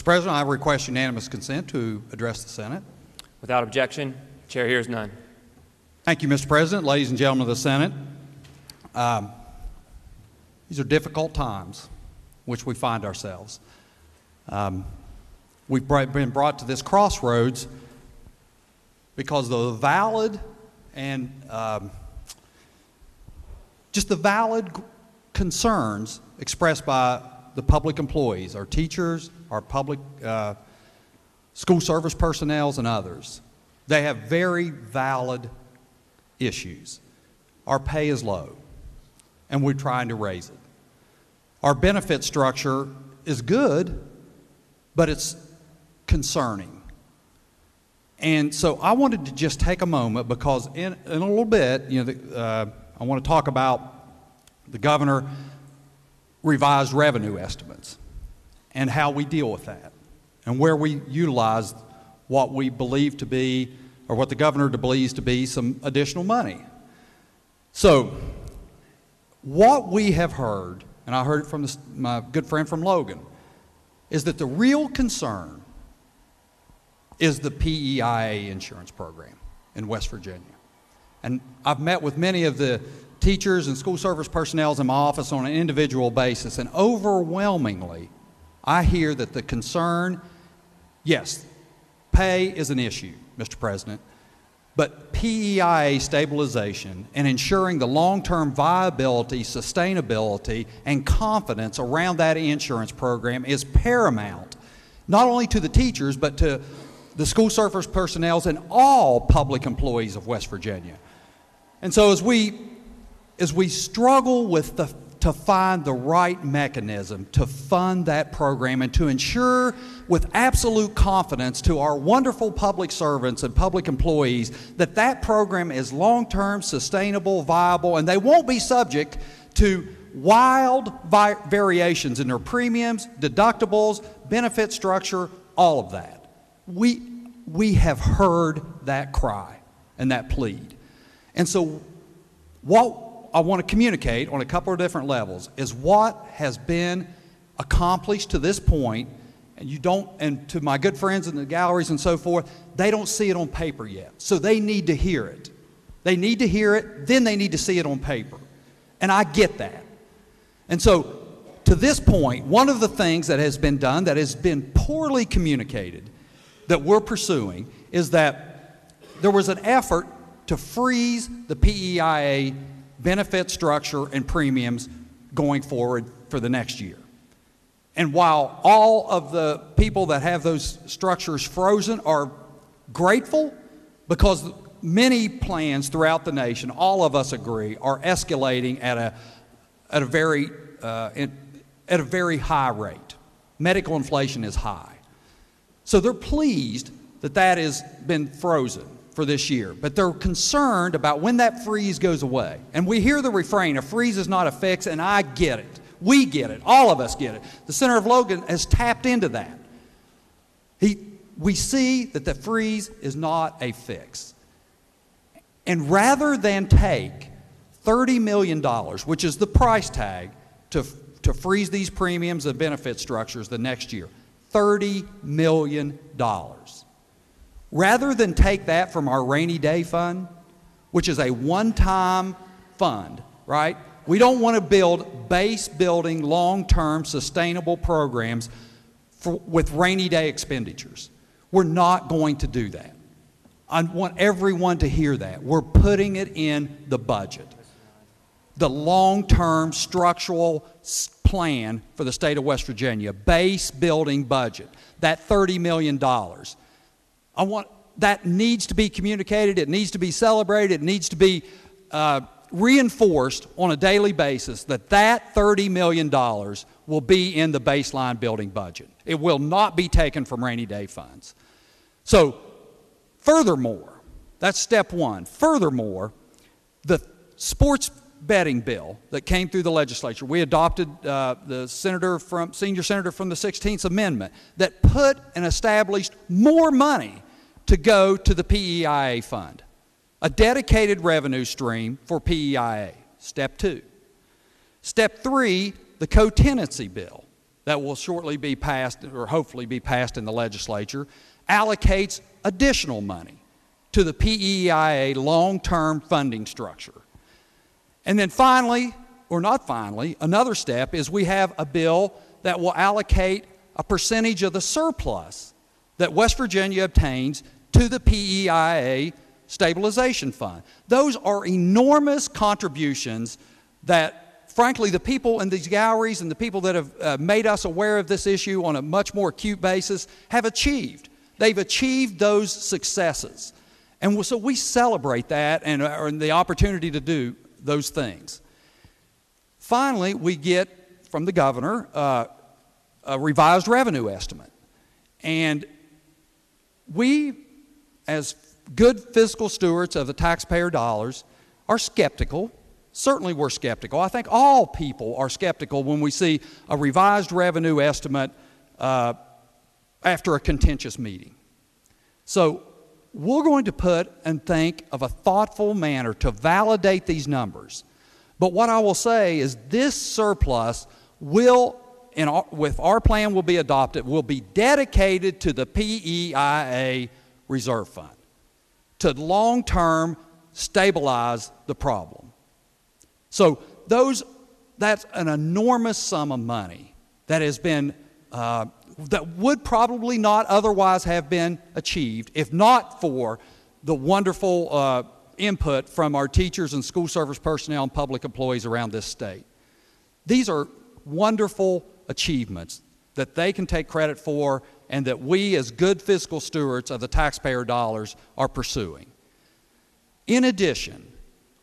President, I request unanimous consent to address the Senate. Without objection, Chair hears none. Thank you, Mr. President, ladies and gentlemen of the Senate. These are difficult times in which we find ourselves. We've been brought to this crossroads because the valid and just the valid concerns expressed by the public employees, our teachers, our public school service personnel, and others. They have very valid issues. Our pay is low, and we're trying to raise it. Our benefit structure is good, but it's concerning. And so I wanted to just take a moment because in a little bit, I want to talk about the governor revised revenue estimates and how we deal with that and where we utilize what we believe to be, or what the governor believes to be, some additional money. So what we have heard, and I heard it from my good friend from Logan, is that the real concern is the PEIA insurance program in West Virginia. And I've met with many of the teachers and school service personnel in my office on an individual basis, and overwhelmingly, I hear that the concern, yes, pay is an issue, Mr. President, but PEIA stabilization and ensuring the long-term viability, sustainability, and confidence around that insurance program is paramount, not only to the teachers, but to the school service personnel and all public employees of West Virginia. And so as we struggle to find the right mechanism to fund that program and to ensure with absolute confidence to our wonderful public servants and public employees that that program is long-term, sustainable, viable, and they won't be subject to wild variations in their premiums, deductibles, benefit structure, all of that. We have heard that cry and that plead. And so what I want to communicate on a couple of different levels is what has been accomplished to this point, and to my good friends in the galleries and so forth, they don't see it on paper yet. So they need to hear it. They need to hear it, then they need to see it on paper. And I get that. And so to this point, one of the things that has been done that has been poorly communicated that we're pursuing is that there was an effort to freeze the PEIA benefit structure and premiums going forward for the next year. And while all of the people that have those structures frozen are grateful, because many plans throughout the nation, all of us agree, are escalating at a very high rate. Medical inflation is high. So they're pleased that that has been frozen for this year, but they're concerned about when that freeze goes away. And we hear the refrain, a freeze is not a fix, and I get it. We get it. All of us get it. The Senator of Logan has tapped into that. We see that the freeze is not a fix. And rather than take $30 million, which is the price tag to freeze these premiums and benefit structures the next year, $30 million. Rather than take that from our rainy day fund, which is a one-time fund, right? We don't want to build base-building, long-term, sustainable programs with rainy day expenditures. We're not going to do that. I want everyone to hear that. We're putting it in the budget. The long-term structural plan for the state of West Virginia, base-building budget, that $30 million. That needs to be communicated, it needs to be celebrated, it needs to be reinforced on a daily basis that $30 million will be in the baseline building budget. It will not be taken from rainy day funds. So, furthermore, that's step one. Furthermore, the sports betting bill that came through the legislature, we adopted the senior senator from the 16th Amendment that put and established more money to go to the PEIA fund, a dedicated revenue stream for PEIA, step two. Step three, the co-tenancy bill that will shortly be passed, or hopefully be passed in the legislature, allocates additional money to the PEIA long-term funding structure. And then finally, or not finally, another step is we have a bill that will allocate a percentage of the surplus that West Virginia obtains to the PEIA Stabilization Fund. Those are enormous contributions that, frankly, the people in these galleries and the people that have made us aware of this issue on a much more acute basis have achieved. They've achieved those successes. And so we celebrate that and the opportunity to do those things. Finally, we get from the governor a revised revenue estimate. And we, as good fiscal stewards of the taxpayer dollars, are skeptical. Certainly we're skeptical. I think all people are skeptical when we see a revised revenue estimate after a contentious meeting. So we're going to put and think of a thoughtful manner to validate these numbers. But what I will say is this surplus will, with our plan will be adopted, will be dedicated to the PEIA Reserve Fund to long-term stabilize the problem. So that's an enormous sum of money that has been, that would probably not otherwise have been achieved if not for the wonderful input from our teachers and school service personnel and public employees around this state. These are wonderful achievements that they can take credit for and that we as good fiscal stewards of the taxpayer dollars are pursuing. In addition,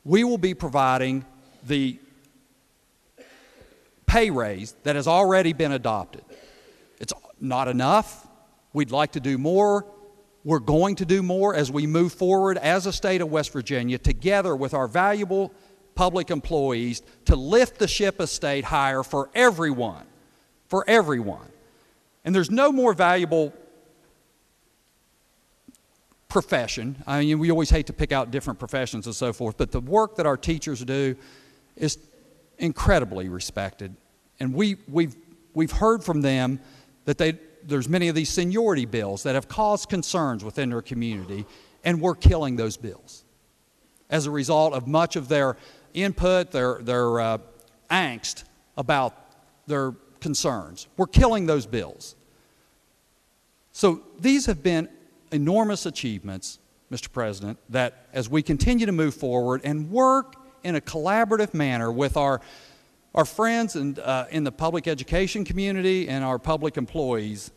we will be providing the pay raise that has already been adopted. It's not enough. We'd like to do more. We're going to do more as we move forward as a state of West Virginia together with our valuable public employees to lift the ship of state higher for everyone. For everyone. And there's no more valuable profession. I mean, we always hate to pick out different professions and so forth, but the work that our teachers do is incredibly respected. And we've heard from them that there's many of these seniority bills that have caused concerns within their community, and we're killing those bills as a result of much of their input, their angst about their concerns. We're killing those bills. So these have been enormous achievements, Mr. President, that as we continue to move forward and work in a collaborative manner with our friends and in the public education community and our public employees,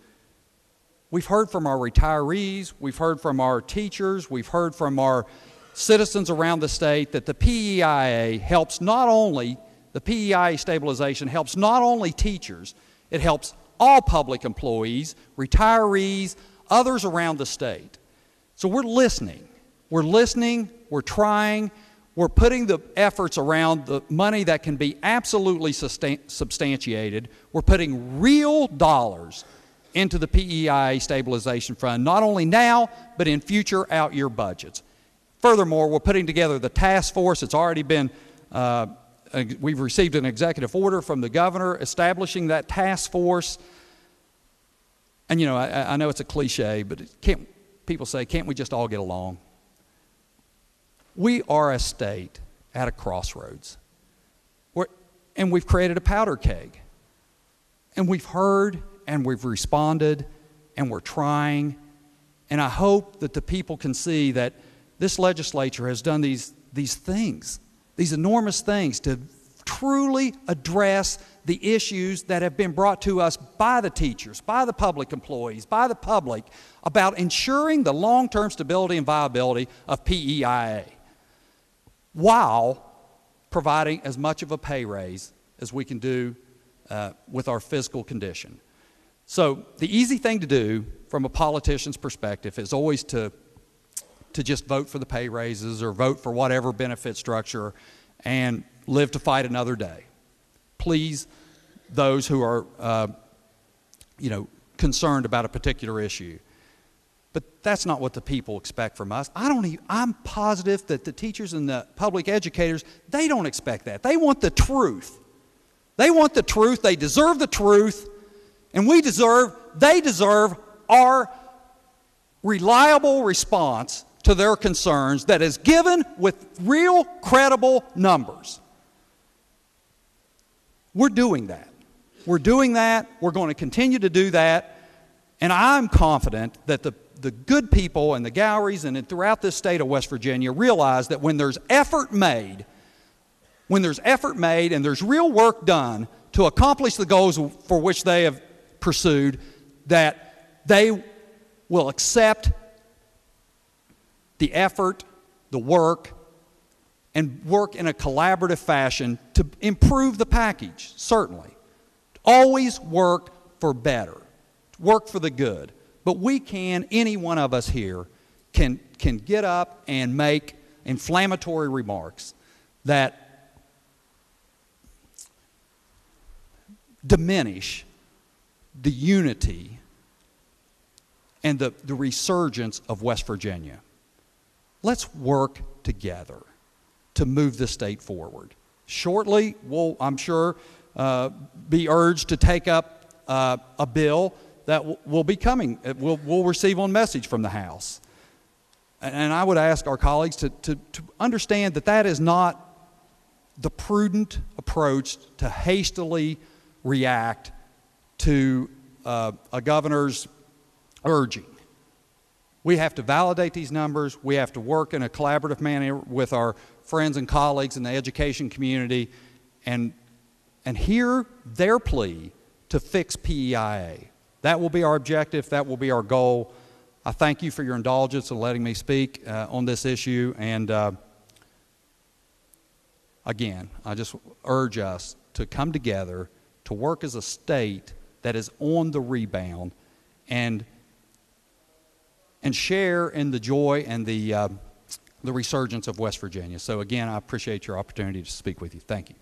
we've heard from our retirees, we've heard from our teachers, we've heard from our citizens around the state that the PEIA helps not only, the PEIA stabilization helps not only teachers, it helps all public employees, retirees, others around the state. So we're listening, we're trying, we're putting the efforts around the money that can be absolutely substantiated. We're putting real dollars into the PEIA Stabilization Fund, not only now, but in future out-year budgets. Furthermore, we're putting together the task force. It's already been, we've received an executive order from the governor establishing that task force. And, you know, I know it's a cliche, but people say, can't we just all get along? We are a state at a crossroads. And we've created a powder keg. And we've heard and we've responded and we're trying. And I hope that the people can see that this legislature has done these things, these enormous things to truly address the issues that have been brought to us by the teachers, by the public employees, by the public about ensuring the long-term stability and viability of PEIA while providing as much of a pay raise as we can do with our fiscal condition. So the easy thing to do from a politician's perspective is always to just vote for the pay raises or vote for whatever benefit structure and live to fight another day. Please, those who are, concerned about a particular issue. But that's not what the people expect from us. I'm positive that the teachers and the public educators, they don't expect that. They want the truth. They want the truth. They deserve the truth. And they deserve our reliable response to their concerns that is given with real, credible numbers. We're doing that. We're doing that. We're going to continue to do that. And I'm confident that the good people in the galleries and throughout this state of West Virginia realize that when there's effort made and there's real work done to accomplish the goals for which they have pursued, that they will accept the effort, the work, and work in a collaborative fashion to improve the package, certainly. Always work for better, work for the good. But we can, any one of us here, can get up and make inflammatory remarks that diminish the unity and the resurgence of West Virginia. Let's work together to move the state forward. Shortly, we'll, I'm sure, be urged to take up a bill that will be coming. We'll receive on message from the House. And I would ask our colleagues to understand that that is not the prudent approach to hastily react to a governor's urging. We have to validate these numbers. We have to work in a collaborative manner with our friends and colleagues in the education community and hear their plea to fix PEIA. That will be our objective. That will be our goal. I thank you for your indulgence in letting me speak on this issue. And again, I just urge us to come together to work as a state that is on the rebound and share in the joy and the resurgence of West Virginia. So again, I appreciate your opportunity to speak with you. Thank you.